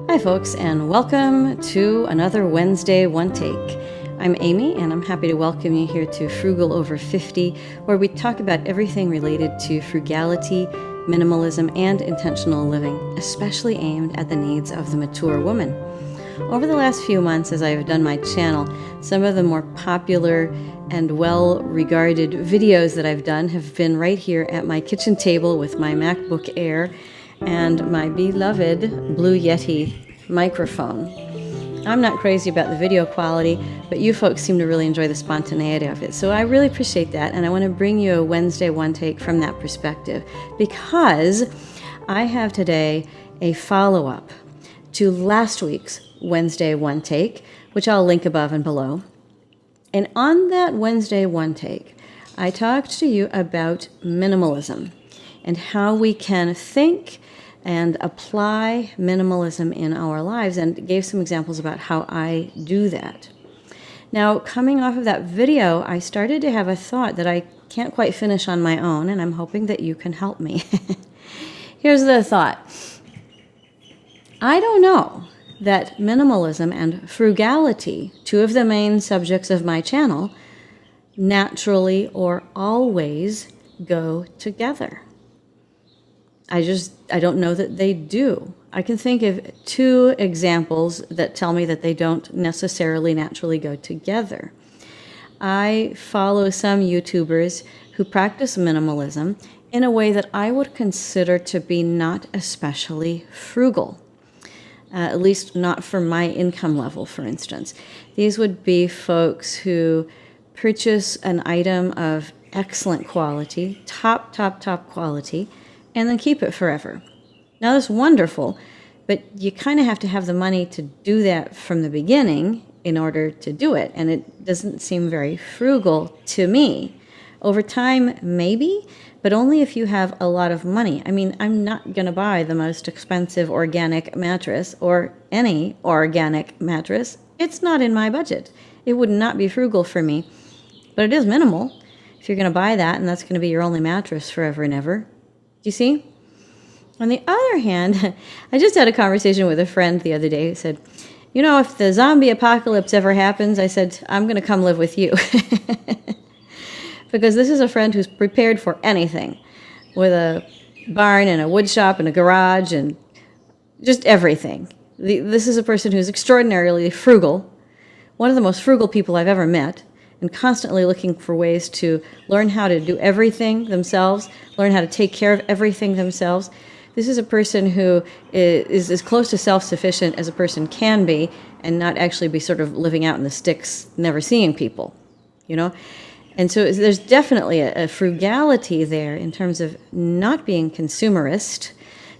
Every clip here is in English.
Hi folks, and welcome to another Wednesday One Take. I'm Amy, and I'm happy to welcome you here to Frugal Over 50, where we talk about everything related to frugality, minimalism, and intentional living, especially aimed at the needs of the mature woman. Over the last few months, as I've done my channel, some of the more popular and well-regarded videos that I've done have been right here at my kitchen table with my MacBook Air and my beloved Blue Yeti microphone. I'm not crazy about the video quality, but you folks seem to really enjoy the spontaneity of it. So I really appreciate that, and I want to bring you a Wednesday One Take from that perspective, because I have today a follow-up to last week's Wednesday One Take, which I'll link above and below. And on that Wednesday One Take, I talked to you about minimalism and how we can think and apply minimalism in our lives, and gave some examples about how I do that. Now, coming off of that video, I started to have a thought that I can't quite finish on my own, and I'm hoping that you can help me. Here's the thought. I don't know that minimalism and frugality, two of the main subjects of my channel, naturally or always go together. I don't know that they do. I can think of two examples that tell me that they don't necessarily naturally go together. I follow some YouTubers who practice minimalism in a way that I would consider to be not especially frugal. At least not for my income level, for instance. These would be folks who purchase an item of excellent quality, top quality, and then keep it forever. Now, that's wonderful, but you kind of have to have the money to do that from the beginning in order to do it, and it doesn't seem very frugal to me. Over time, maybe, but only if you have a lot of money. I mean, I'm not going to buy the most expensive organic mattress or any organic mattress. It's not in my budget. It would not be frugal for me, but it is minimal if you're going to buy that and that's going to be your only mattress forever and ever. Do you see? On the other hand, I just had a conversation with a friend the other day who said, you know, if the zombie apocalypse ever happens, I said, I'm going to come live with you. Because this is a friend who's prepared for anything, with a barn and a wood shop and a garage and just everything. This is a person who's extraordinarily frugal, one of the most frugal people I've ever met, and constantly looking for ways to learn how to do everything themselves, learn how to take care of everything themselves. This is a person who is as close to self-sufficient as a person can be, and not actually be sort of living out in the sticks, never seeing people, you know? And so there's definitely a frugality there in terms of not being consumerist,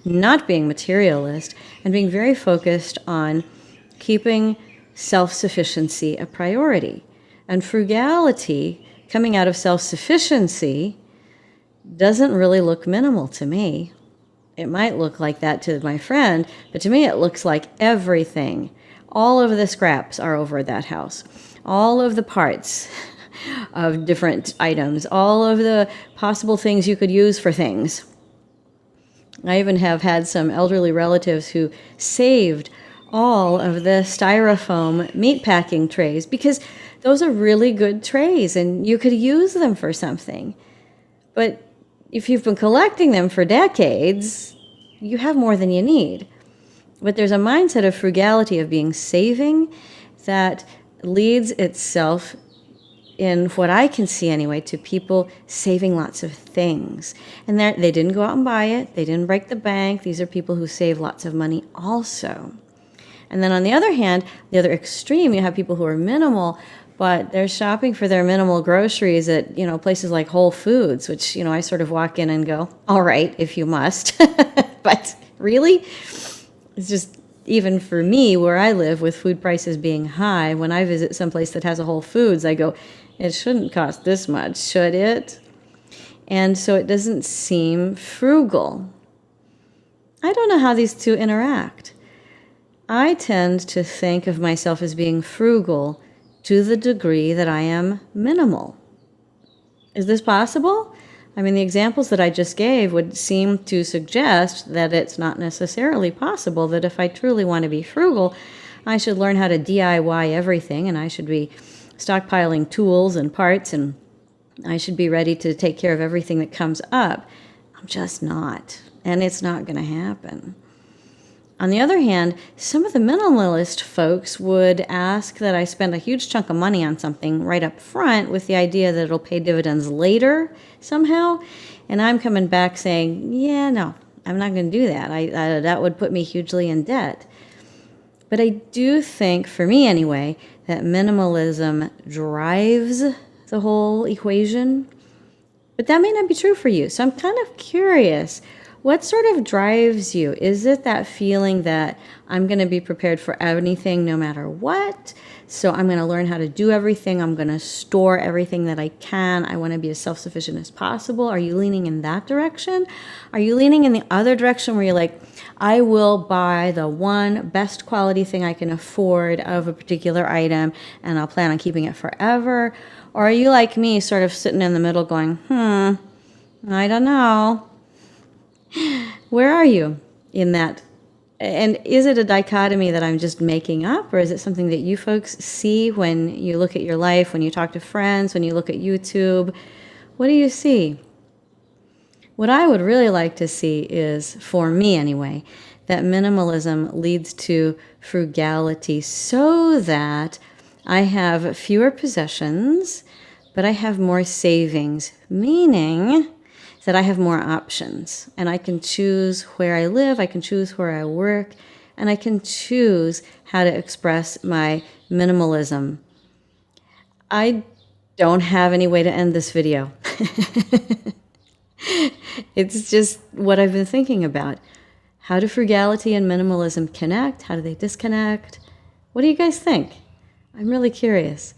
not being materialist, and being very focused on keeping self-sufficiency a priority. And frugality, coming out of self-sufficiency, doesn't really look minimal to me. It might look like that to my friend, but to me it looks like everything. All of the scraps are over that house. All of the parts of different items, all of the possible things you could use for things. I even have had some elderly relatives who saved all of the styrofoam meat packing trays because those are really good trays and you could use them for something. But if you've been collecting them for decades, you have more than you need. But there's a mindset of frugality, of being saving, that leads itself, in what I can see anyway, to people saving lots of things. And they didn't go out and buy it. They didn't break the bank. These are people who save lots of money also. And then on the other hand, the other extreme, you have people who are minimal, but they're shopping for their minimal groceries at, you know, places like Whole Foods, which, you know, I sort of walk in and go, all right, if you must. But really? It's just, even for me, where I live, with food prices being high, when I visit someplace that has a Whole Foods, I go, it shouldn't cost this much, should it? And so it doesn't seem frugal. I don't know how these two interact. I tend to think of myself as being frugal to the degree that I am minimal. Is this possible? I mean, the examples that I just gave would seem to suggest that it's not necessarily possible that if I truly want to be frugal, I should learn how to DIY everything, and I should be stockpiling tools and parts, and I should be ready to take care of everything that comes up. I'm just not, and it's not going to happen. On the other hand, some of the minimalist folks would ask that I spend a huge chunk of money on something right up front with the idea that it'll pay dividends later somehow. And I'm coming back saying, yeah, no, I'm not going to do that. That would put me hugely in debt. But I do think, for me anyway, that minimalism drives the whole equation. But that may not be true for you. So I'm kind of curious. What sort of drives you? Is it that feeling that I'm going to be prepared for anything no matter what? So I'm going to learn how to do everything. I'm going to store everything that I can. I want to be as self-sufficient as possible. Are you leaning in that direction? Are you leaning in the other direction where you're like, I will buy the one best quality thing I can afford of a particular item and I'll plan on keeping it forever? Or are you like me, sort of sitting in the middle going, I don't know. Where are you in that? And is it a dichotomy that I'm just making up, or is it something that you folks see when you look at your life, when you talk to friends, when you look at YouTube? What do you see? What I would really like to see is, for me anyway, that minimalism leads to frugality so that I have fewer possessions, but I have more savings, meaning that I have more options, and I can choose where I live, I can choose where I work, and I can choose how to express my minimalism. I don't have any way to end this video. It's just what I've been thinking about. How do frugality and minimalism connect? How do they disconnect? What do you guys think? I'm really curious.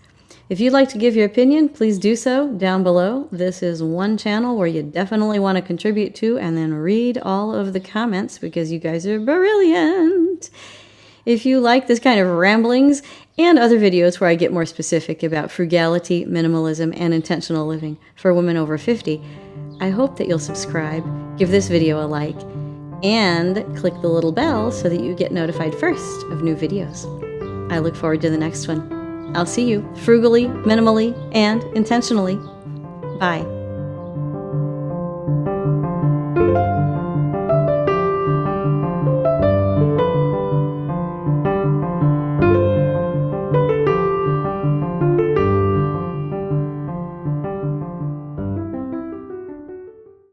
If you'd like to give your opinion, please do so down below. This is one channel where you definitely want to contribute to and then read all of the comments because you guys are brilliant. If you like this kind of ramblings and other videos where I get more specific about frugality, minimalism, and intentional living for women over 50, I hope that you'll subscribe, give this video a like, and click the little bell so that you get notified first of new videos. I look forward to the next one. I'll see you frugally, minimally, and intentionally. Bye.